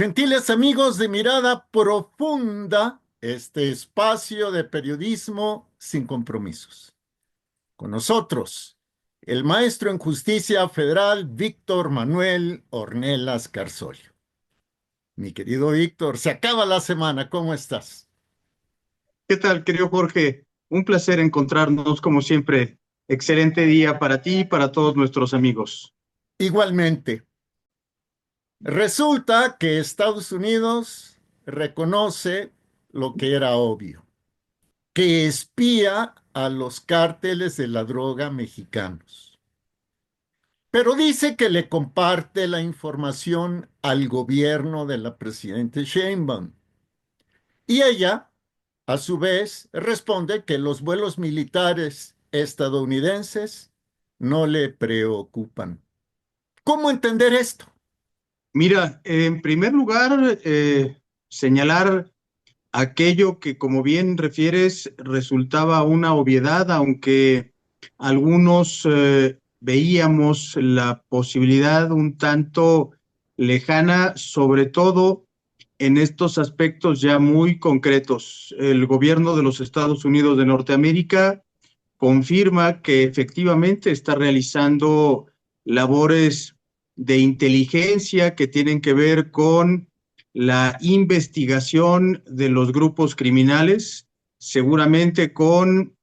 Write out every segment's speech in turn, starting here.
Gentiles amigos de Mirada Profunda, este espacio de periodismo sin compromisos. Con nosotros, el maestro en justicia federal Víctor Manuel Ornelas Carsolio. Mi querido Víctor, se acaba la semana, ¿cómo estás? ¿Qué tal, querido Jorge? Un placer encontrarnos como siempre. Excelente día para ti y para todos nuestros amigos. Igualmente, resulta que Estados Unidos reconoce lo que era obvio, que espía a los cárteles de la droga mexicanos. Pero dice que le comparte la información al gobierno de la presidenta Sheinbaum. Y ella, a su vez, responde que los vuelos militares estadounidenses no le preocupan. ¿Cómo entender esto? Mira, en primer lugar, señalar aquello que, como bien refieres, resultaba una obviedad, aunque algunos veíamos la posibilidad un tanto lejana, sobre todo en estos aspectos ya muy concretos. El gobierno de los Estados Unidos de Norteamérica confirma que efectivamente está realizando labores de inteligencia que tienen que ver con la investigación de los grupos criminales, seguramente con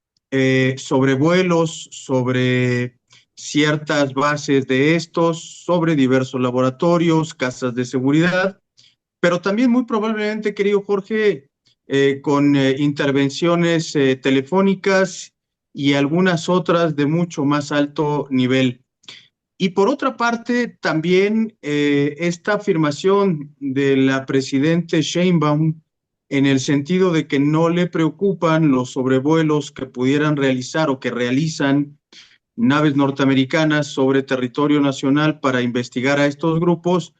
sobrevuelos sobre ciertas bases de estos, sobre diversos laboratorios, casas de seguridad, pero también muy probablemente, querido Jorge, con intervenciones telefónicas y algunas otras de mucho más alto nivel. Y por otra parte, también esta afirmación de la presidenta Sheinbaum en el sentido de que no le preocupan los sobrevuelos que pudieran realizar o que realizan naves norteamericanas sobre territorio nacional para investigar a estos grupos,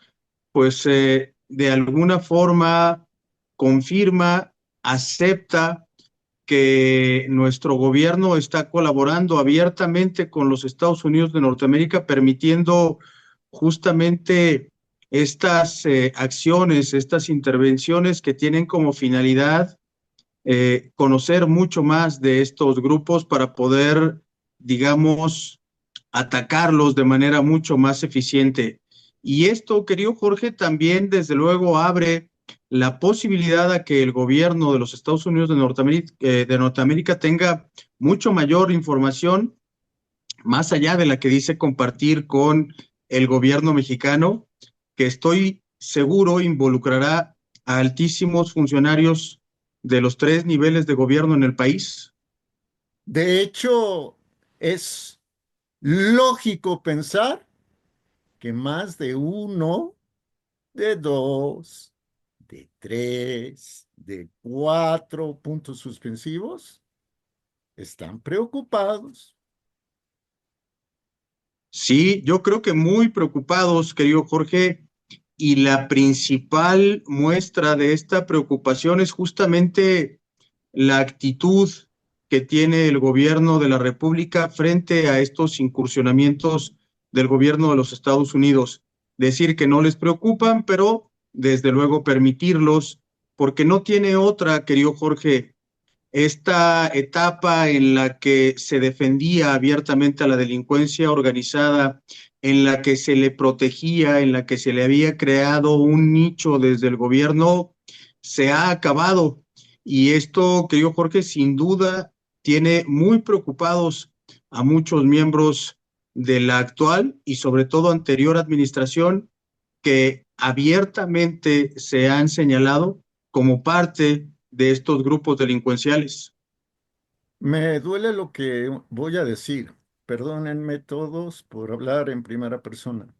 pues de alguna forma confirma, acepta que nuestro gobierno está colaborando abiertamente con los Estados Unidos de Norteamérica, permitiendo justamente estas acciones, estas intervenciones que tienen como finalidad conocer mucho más de estos grupos para poder, digamos, atacarlos de manera mucho más eficiente. Y esto, querido Jorge, también desde luego abre la posibilidad a que el gobierno de los Estados Unidos de Norteamérica tenga mucho mayor información, más allá de la que dice compartir con el gobierno mexicano, que estoy seguro involucrará a altísimos funcionarios de los tres niveles de gobierno en el país. De hecho, es lógico pensar que más de uno, de dos, de tres, de cuatro puntos suspensivos están preocupados. Sí, yo creo que muy preocupados, querido Jorge, y la principal muestra de esta preocupación es justamente la actitud que tiene el gobierno de la República frente a estos incursionamientos del gobierno de los Estados Unidos. Decir que no les preocupan, pero desde luego permitirlos, porque no tiene otra, querido Jorge, esta etapa en la que se defendía abiertamente a la delincuencia organizada, en la que se le protegía, en la que se le había creado un nicho desde el gobierno, se ha acabado. Y esto, querido Jorge, sin duda tiene muy preocupados a muchos miembros de la actual y sobre todo anterior administración que abiertamente se han señalado como parte de estos grupos delincuenciales. Me duele lo que voy a decir. Perdónenme todos por hablar en primera persona.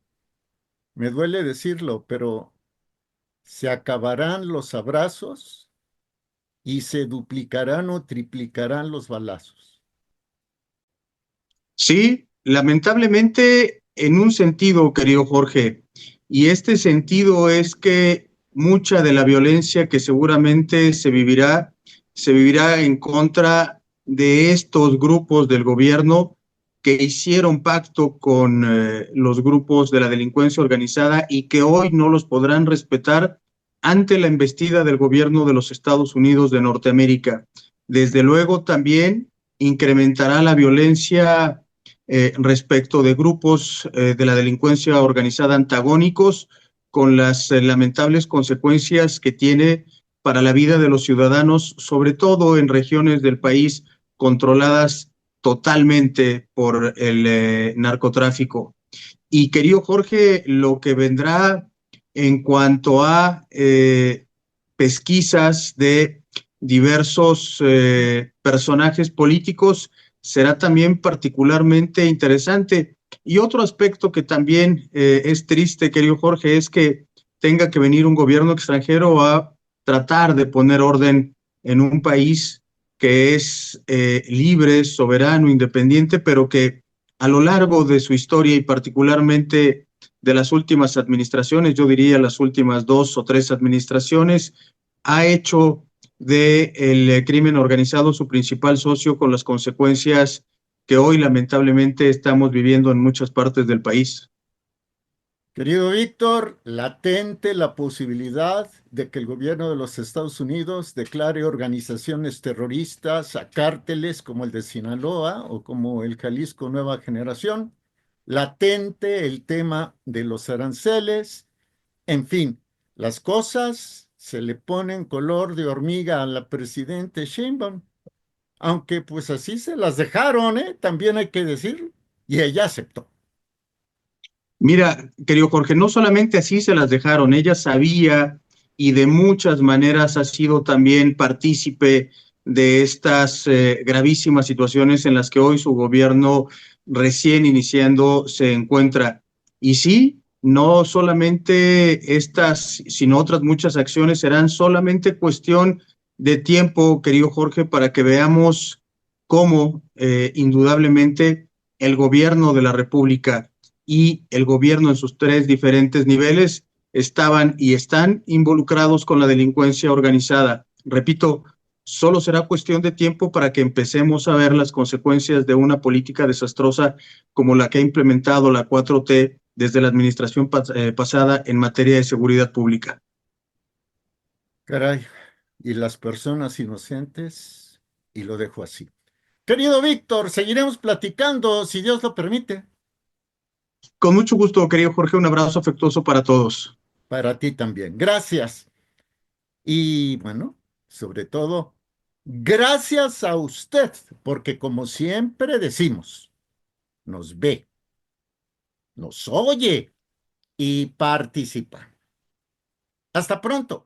Me duele decirlo, pero se acabarán los abrazos y se duplicarán o triplicarán los balazos. Sí, lamentablemente en un sentido, querido Jorge, y este sentido es que mucha de la violencia que seguramente se vivirá en contra de estos grupos del gobierno que hicieron pacto con los grupos de la delincuencia organizada y que hoy no los podrán respetar ante la embestida del gobierno de los Estados Unidos de Norteamérica. Desde luego también incrementará la violencia respecto de grupos de la delincuencia organizada antagónicos, con las lamentables consecuencias que tiene para la vida de los ciudadanos, sobre todo en regiones del país controladas totalmente por el narcotráfico. Y querido Jorge, lo que vendrá en cuanto a pesquisas de diversos personajes políticos será también particularmente interesante. Y otro aspecto que también es triste, querido Jorge, es que tenga que venir un gobierno extranjero a tratar de poner orden en un país que es libre, soberano, independiente, pero que a lo largo de su historia y particularmente de las últimas administraciones, yo diría las últimas 2 o 3 administraciones, ha hecho del crimen organizado su principal socio, con las consecuencias que hoy lamentablemente estamos viviendo en muchas partes del país. Querido Víctor, latente la posibilidad de que el gobierno de los Estados Unidos declare organizaciones terroristas a cárteles como el de Sinaloa o como el Jalisco Nueva Generación, latente el tema de los aranceles, en fin, las cosas se le ponen color de hormiga a la presidenta Sheinbaum, aunque pues así se las dejaron, ¿eh? También hay que decirlo, y ella aceptó. Mira, querido Jorge, no solamente así se las dejaron, ella sabía y de muchas maneras ha sido también partícipe de estas gravísimas situaciones en las que hoy su gobierno recién iniciando se encuentra. Y sí, no solamente estas, sino otras muchas acciones serán solamente cuestión de tiempo, querido Jorge, para que veamos cómo indudablemente el gobierno de la República y el gobierno en sus 3 diferentes niveles estaban y están involucrados con la delincuencia organizada. Repito, solo será cuestión de tiempo para que empecemos a ver las consecuencias de una política desastrosa como la que ha implementado la 4T desde la administración pasada en materia de seguridad pública. Caray, y las personas inocentes, y lo dejo así. Querido Víctor, seguiremos platicando si Dios lo permite. Con mucho gusto, querido Jorge, un abrazo afectuoso para todos. Para ti también. Gracias. Y bueno, sobre todo, gracias a usted, porque como siempre decimos, nos ve, nos oye y participa. Hasta pronto.